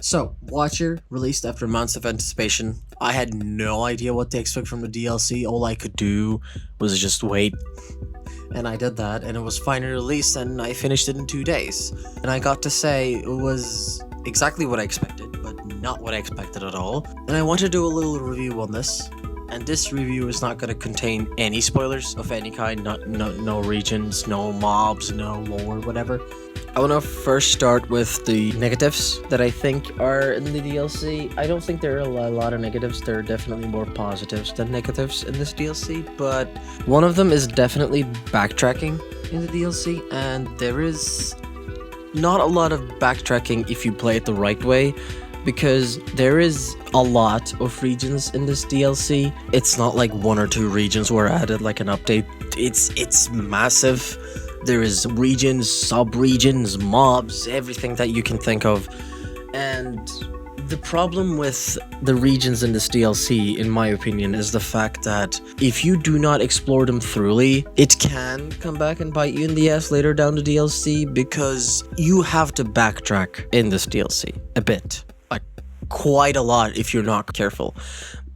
So, Watcher released after months of anticipation. I had no idea what to expect from the DLC. All I could do was just wait. And I did that, and it was finally released, and I finished it in 2 days. And I got to say it was exactly what I expected, but not what I expected at all. And I want to do a little review on this. And this review is not going to contain any spoilers of any kind, no regions, no mobs, no lore, whatever. I want to first start with the negatives that I think are in the DLC. I don't think there are a lot of negatives. There are definitely more positives than negatives in this DLC, but one of them is definitely backtracking in the DLC, and there is not a lot of backtracking if you play it the right way, because there is a lot of regions in this DLC. It's not like one or two regions were added like an update. It's massive. There is regions, sub-regions, mobs, everything that you can think of. And the problem with the regions in this DLC, in my opinion, is the fact that if you do not explore them thoroughly, it can come back and bite you in the ass later down the DLC, because you have to backtrack in this DLC a bit. Like, quite a lot if you're not careful.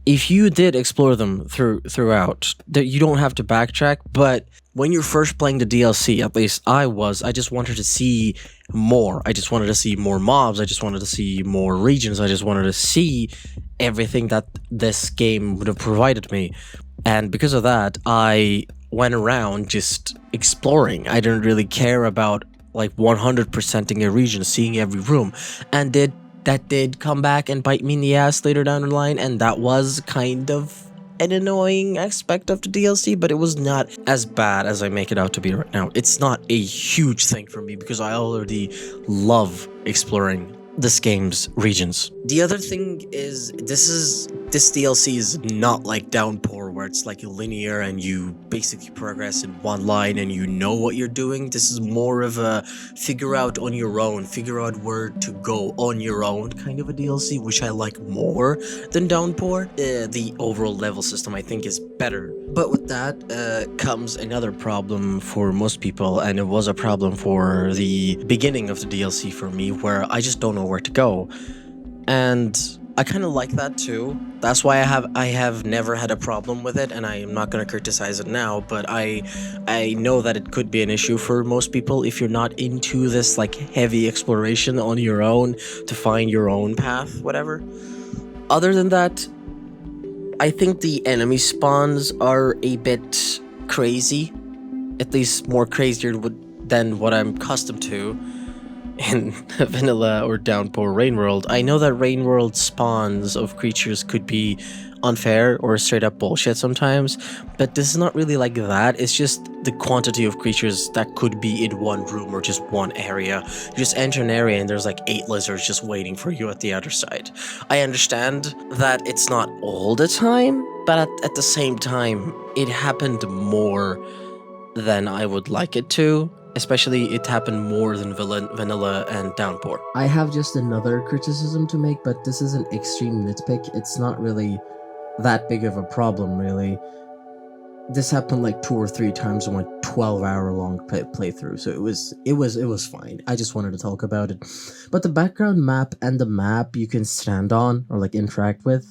If you did explore them throughout, that you don't have to backtrack, but when you're first playing the DLC, at least I just wanted to see more. I just wanted to see more mobs, I just wanted to see more regions, I just wanted to see everything that this game would have provided me. And because of that, I went around just exploring. I didn't really care about like 100%ing a region, seeing every room, and that did come back and bite me in the ass later down the line, and that was kind of an annoying aspect of the DLC, but it was not as bad as I make it out to be right now. It's not a huge thing for me because I already love exploring this game's regions. The other thing is this DLC is not like Downpour, where it's like linear and you basically progress in one line and you know what you're doing. This is more of a figure out on your own, figure out where to go on your own kind of a DLC, which I like more than Downpour. The overall level system I think is better. But with that comes another problem for most people, and it was a problem for the beginning of the DLC for me, where I just don't know where to go. And I kind of like that too. That's why I have never had a problem with it, and I am not going to criticize it now, but I know that it could be an issue for most people if you're not into this like heavy exploration on your own to find your own path, whatever. Other than that, I think the enemy spawns are a bit crazy, at least more crazier than what I'm accustomed to in Vanilla or Downpour Rainworld. I know that Rainworld spawns of creatures could be unfair or straight up bullshit sometimes, but this is not really like that. It's just the quantity of creatures that could be in one room or just one area. You just enter an area and there's like 8 lizards just waiting for you at the other side. I understand that it's not all the time, but at the same time, it happened more than I would like it to. Especially, it happened more than Vanilla and Downpour. I have just another criticism to make, but this is an extreme nitpick. It's not really that big of a problem, really. This happened like 2 or 3 times in my 12-hour-long playthrough, so it was fine. I just wanted to talk about it. But the background map and the map you can stand on or like interact with,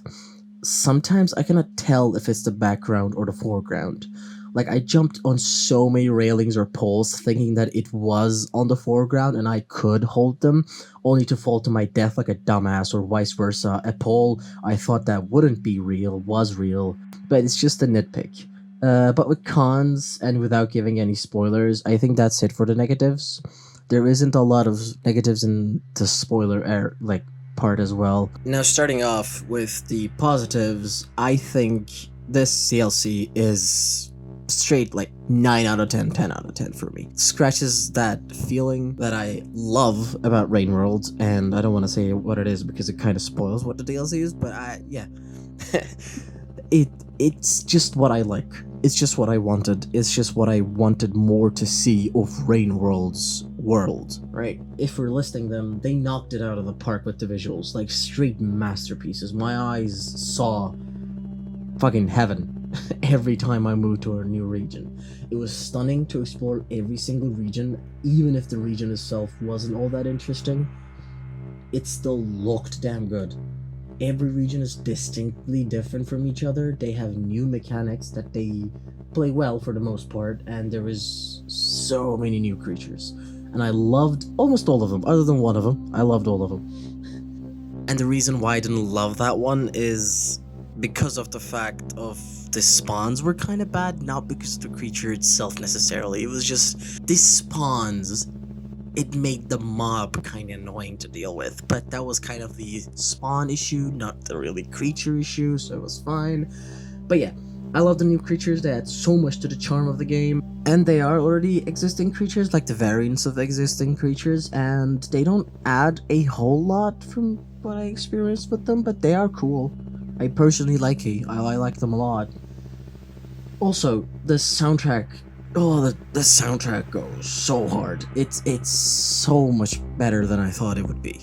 sometimes I cannot tell if it's the background or the foreground. Like, I jumped on so many railings or poles thinking that it was on the foreground and I could hold them, only to fall to my death like a dumbass, or vice versa. A pole I thought that wouldn't be real was real, but it's just a nitpick. But with cons, and without giving any spoilers, I think that's it for the negatives. There isn't a lot of negatives in the spoiler part as well. Now, starting off with the positives, I think this DLC is straight like 9 out of 10, 10 out of 10 for me. Scratches that feeling that I love about Rainworld, and I don't want to say what it is because it kind of spoils what the DLC is, but yeah. It's just what I like. It's just what I wanted. It's just what I wanted more to see of Rainworld's world, right? If we're listing them, they knocked it out of the park with the visuals, like straight masterpieces. My eyes saw fucking heaven every time I moved to a new region. It was stunning to explore every single region, even if the region itself wasn't all that interesting. it still looked damn good. Every region is distinctly different from each other. They have new mechanics that they play well for the most part, and there is so many new creatures. And I loved almost all of them, other than one of them. I loved all of them. And the reason why I didn't love that one is because of the fact of the spawns were kind of bad, not because of the creature itself necessarily. It was just these spawns, it made the mob kind of annoying to deal with, but that was kind of the spawn issue, not the really creature issue, so it was fine. But yeah, I love the new creatures. They add so much to the charm of the game, and they are already existing creatures, like the variants of existing creatures, and they don't add a whole lot from what I experienced with them, but they are cool. I personally like I like them a lot. Also, the soundtrack. Oh, the soundtrack goes so hard. It's so much better than I thought it would be.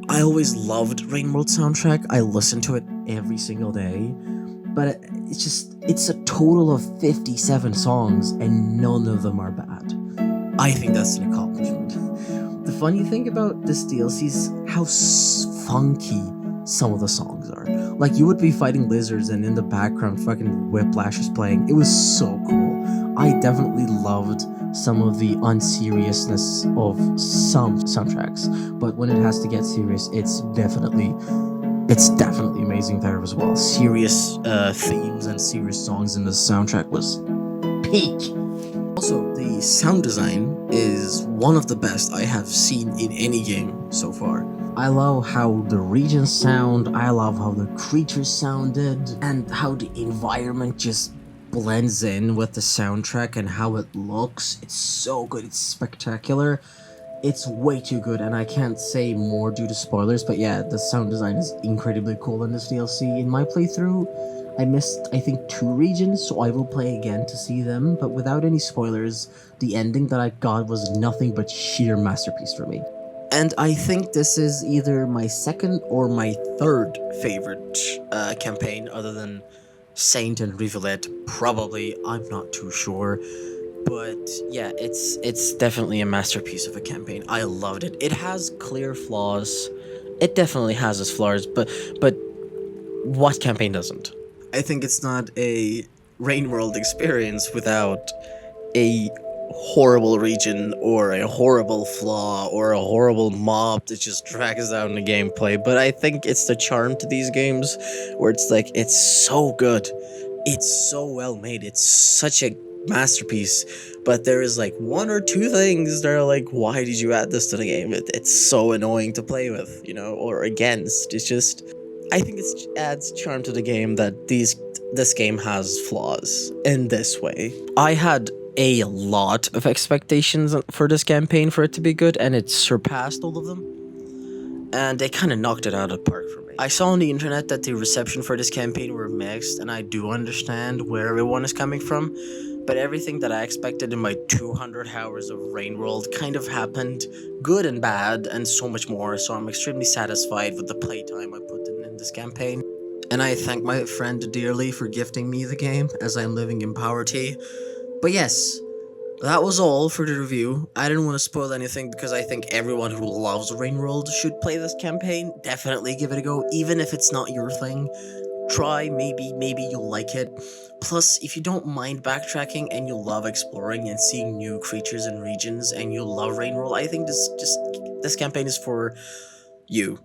I always loved Rainworld soundtrack. I listen to it every single day. But it's a total of 57 songs, and none of them are bad. I think that's an accomplishment. The funny thing about this DLC is how funky some of the songs are. Like, you would be fighting lizards, and in the background, fucking Whiplash is playing. It was so cool. I definitely loved some of the unseriousness of some soundtracks, but when it has to get serious, it's definitely amazing there as well. Serious themes and serious songs in the soundtrack was peak. Also, the sound design is one of the best I have seen in any game so far. I love how the regions sound, I love how the creatures sounded, and how the environment just blends in with the soundtrack and how it looks. It's so good, it's spectacular. It's way too good, and I can't say more due to spoilers, but yeah, the sound design is incredibly cool in this DLC. In my playthrough, I missed, I think, 2 regions, so I will play again to see them, but without any spoilers, the ending that I got was nothing but sheer masterpiece for me. And I think this is either my second or my third favorite campaign, other than Saint and Rivulet. Probably, I'm not too sure. But yeah, it's definitely a masterpiece of a campaign. I loved it. It has clear flaws. It definitely has its flaws, but what campaign doesn't? I think it's not a Rainworld experience without a horrible region or a horrible flaw or a horrible mob that just drags down the gameplay. But I think it's the charm to these games where it's like, it's so good. It's so well made. It's such a masterpiece, but there is like 1 or 2 things that are like, why did you add this to the game? It's so annoying to play with, or against. It's just, I think it adds charm to the game that this game has flaws in this way. I had a lot of expectations for this campaign for it to be good, and it surpassed all of them, and they kind of knocked it out of the park for me. I saw on the internet that the reception for this campaign were mixed, and I do understand where everyone is coming from, but everything that I expected in my 200 hours of Rainworld kind of happened, good and bad, and so much more, so I'm extremely satisfied with the playtime I put in this campaign. And I thank my friend dearly for gifting me the game, as I'm living in poverty. But yes, that was all for the review. I didn't want to spoil anything because I think everyone who loves Rainworld should play this campaign. Definitely give it a go, even if it's not your thing. Try, maybe you'll like it. Plus, if you don't mind backtracking and you love exploring and seeing new creatures and regions and you love Rainworld, I think this campaign is for you.